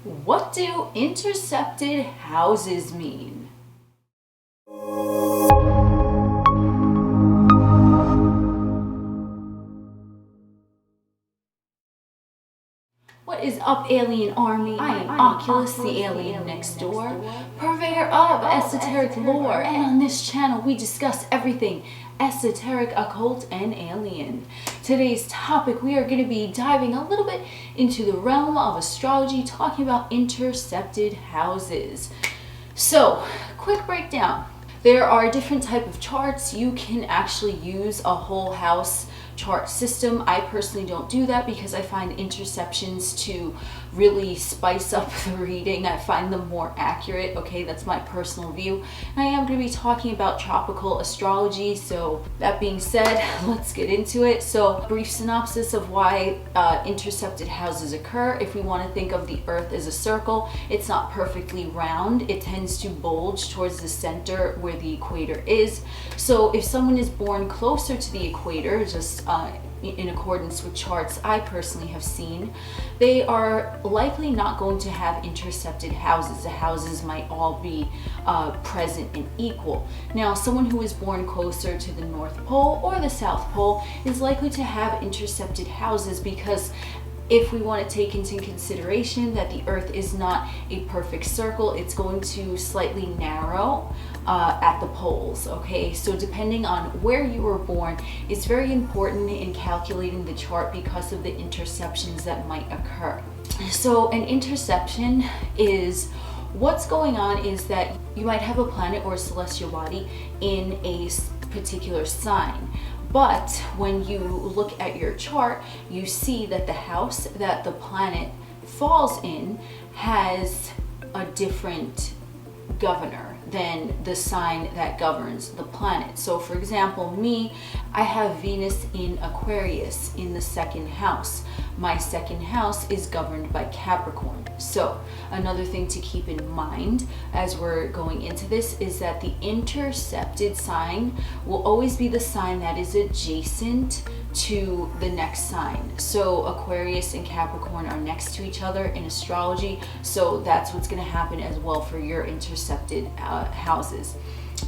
What do intercepted houses mean? What is up, alienARMy? I am Oculus, the alien next door, purveyor of esoteric lore, and on this channel we discuss everything esoteric, occult, and alien. Today's topic, we are going to be diving a little bit into the realm of astrology, talking about intercepted houses. So, quick breakdown. There are different type of charts. You can actually use a whole house chart system. I personally don't do that because I find interceptions to really spice up the reading. I find them more accurate. Okay, that's my personal view. And I am going to be talking about tropical astrology. So that being said, let's get into it. So brief synopsis of why intercepted houses occur. If we want to think of the earth as a circle, it's not perfectly round. It tends to bulge towards the center where the equator is. So if someone is born closer to the equator, just in accordance with charts I personally have seen, they are likely not going to have intercepted houses. The houses might all be present and equal. Now, someone who is born closer to the North Pole or the South Pole is likely to have intercepted houses because if we want to take into consideration that the earth is not a perfect circle, it's going to slightly narrow at the poles. Okay, so depending on where you were born, it's very important in calculating the chart because of the interceptions that might occur. So an interception is what's going on is that you might have a planet or a celestial body in a particular sign. But when you look at your chart, you see that the house that the planet falls in has a different governor than the sign that governs the planet. So for example, me, I have Venus in Aquarius in the second house. My second house is governed by Capricorn. So another thing to keep in mind as we're going into this is that the intercepted sign will always be the sign that is adjacent to the next sign. So Aquarius and Capricorn are next to each other in astrology, so that's what's going to happen as well for your intercepted houses.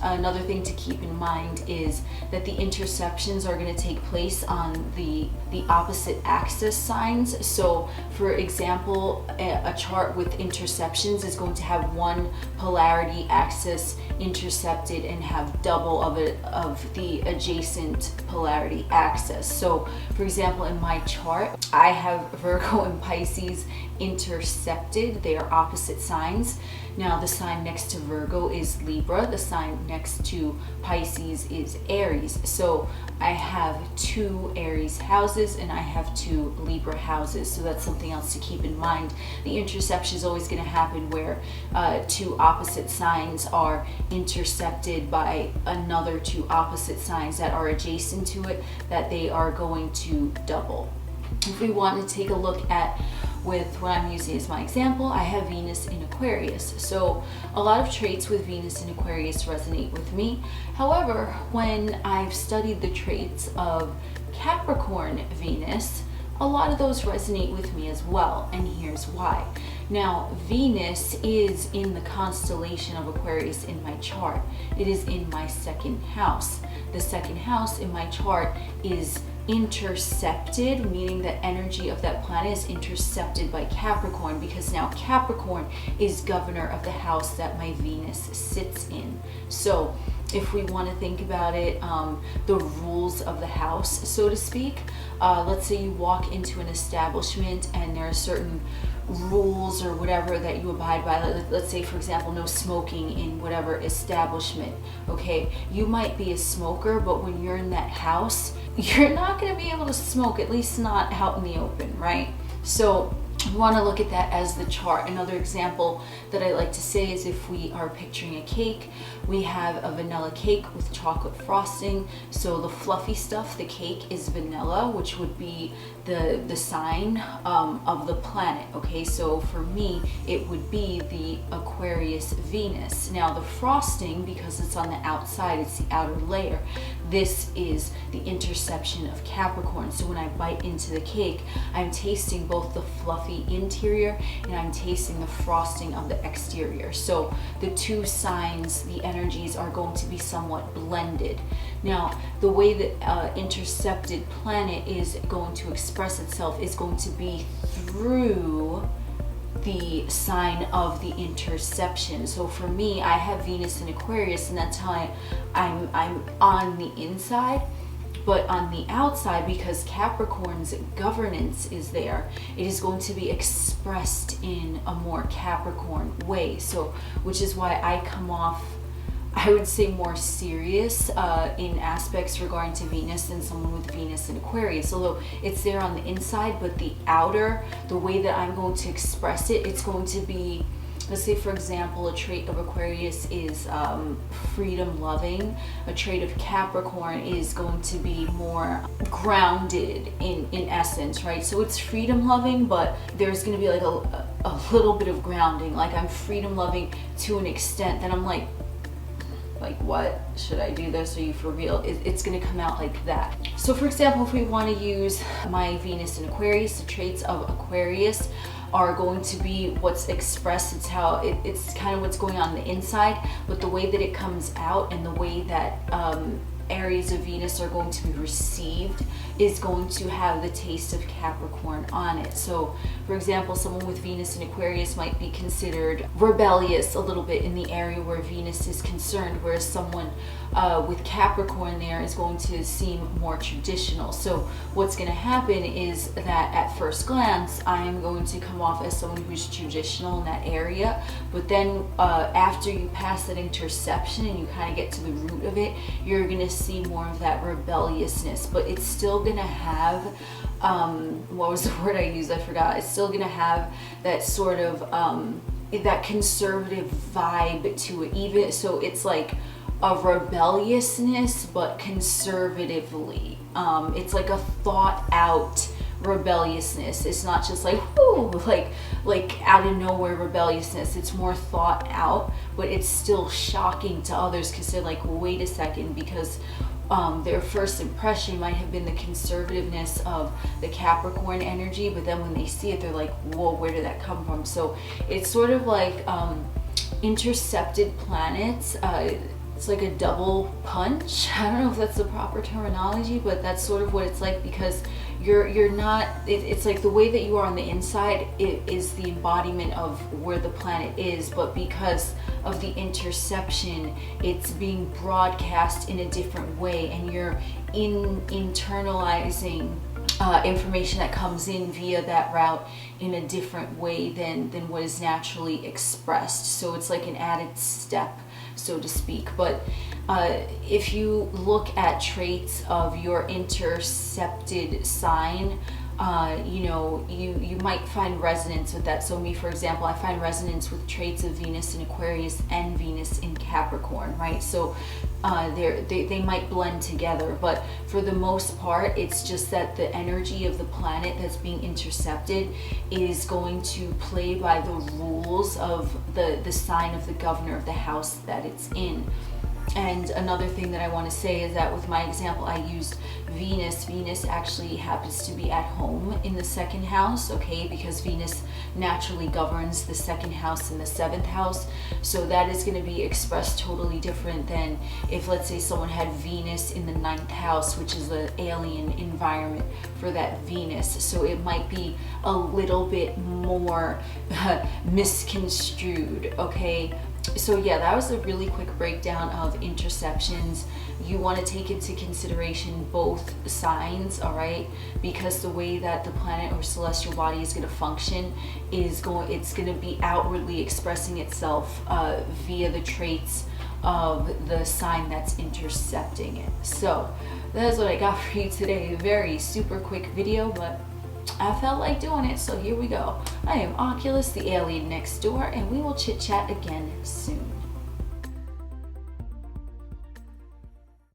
Another thing to keep in mind is that the interceptions are going to take place on the opposite axis signs. So for example, a chart with interceptions is going to have one polarity axis intercepted and have double of the adjacent polarity axis. So for example, in my chart, I have Virgo and Pisces intercepted. They are opposite signs. Now the sign next to Virgo is Libra. The sign next to Pisces is Aries. So I have 2 Aries houses and I have 2 Libra houses. So that's something else to keep in mind. The interception is always going to happen where 2 opposite signs are intercepted by another 2 opposite signs that are adjacent to it, that they are going to double. If we want to take a look at with what I'm using as my example, I have Venus in Aquarius. So a lot of traits with Venus in Aquarius resonate with me. However, when I've studied the traits of Capricorn Venus, a lot of those resonate with me as well, and here's why. Now, Venus is in the constellation of Aquarius in my chart. It is in my second house. The second house in my chart is intercepted, meaning that energy of that planet is intercepted by Capricorn, because now Capricorn is governor of the house that my Venus sits in. So if we want to think about it, the rules of the house, so to speak, let's say you walk into an establishment and there are certain rules or whatever that you abide by. Let's say, for example, no smoking in whatever establishment. Okay, you might be a smoker, but when you're in that house, you're not going to be able to smoke, at least not out in the open, right? So we want to look at that as the chart. Another example that I like to say is if we are picturing a cake, we have a vanilla cake with chocolate frosting. So the fluffy stuff, the cake, is vanilla, which would be the sign of the planet. Okay, so for me, it would be the Aquarius Venus. Now the frosting, because it's on the outside, it's the outer layer, this is the interception of Capricorn. So when I bite into the cake, I'm tasting both the fluffy the interior and I'm tasting the frosting of the exterior. So the two signs, the energies are going to be somewhat blended. Now, the way that intercepted planet is going to express itself is going to be through the sign of the interception. So for me, I have Venus in Aquarius, and that's how I'm on the inside. But on the outside, because Capricorn's governance is there, it is going to be expressed in a more Capricorn way. So, which is why I come off, I would say, more serious in aspects regarding to Venus than someone with Venus in Aquarius. Although it's there on the inside, but the outer, the way that I'm going to express it, it's going to be, let's say for example, a trait of Aquarius is freedom loving. A trait of Capricorn is going to be more grounded in essence, right? So it's freedom loving, but there's going to be like a little bit of grounding. Like I'm freedom loving to an extent, then I'm like, what, should I do this? Are you for real? It's going to come out like that. So for example, if we want to use my Venus in Aquarius, the traits of Aquarius are going to be what's expressed. It's how it's kind of what's going on the inside, but the way that it comes out and the way that areas of Venus are going to be received is going to have the taste of Capricorn on it. So for example, someone with Venus in Aquarius might be considered rebellious a little bit in the area where Venus is concerned, whereas someone with Capricorn there is going to seem more traditional. So what's going to happen is that at first glance, I'm going to come off as someone who's traditional in that area, but then after you pass that interception and you kind of get to the root of it, you're going to see more of that rebelliousness, but it's still going to have what was the word I used? I forgot. It's still going to have that sort of that conservative vibe to it, even so it's like a rebelliousness but conservatively. It's like a thought out rebelliousness. It's not just like whoo, like out of nowhere rebelliousness. It's more thought out, but it's still shocking to others because they're like, wait a second, because their first impression might have been the conservativeness of the Capricorn energy, but then when they see it, they're like, whoa, where did that come from? So it's sort of like intercepted planets. It's like a double punch. I don't know if that's the proper terminology, but that's sort of what it's like, because you're not, it's like the way that you are on the inside, it is the embodiment of where the planet is, but because of the interception, it's being broadcast in a different way, and you're internalizing information that comes in via that route in a different way than what is naturally expressed. So it's like an added step, so to speak. But if you look at traits of your intercepted sign, you might find resonance with that. So me, for example, I find resonance with traits of Venus in Aquarius and Venus in Capricorn, right? So they might blend together, but for the most part, it's just that the energy of the planet that's being intercepted is going to play by the rules of the sign of the governor of the house that it's in. And another thing that I want to say is that with my example, I used Venus. Venus actually happens to be at home in the second house, okay, because Venus naturally governs the second house and the seventh house. So that is going to be expressed totally different than if, let's say, someone had Venus in the ninth house, which is the alien environment for that Venus. So it might be a little bit more misconstrued, okay? So yeah, that was a really quick breakdown of interceptions. You want to take into consideration both signs, all right? Because the way that the planet or celestial body is going to function is it's going to be outwardly expressing itself via the traits of the sign that's intercepting it. So that's what I got for you today. A very super quick video, but I felt like doing it, so here we go. I am Oculus, the alien next door, and we will chit chat again soon.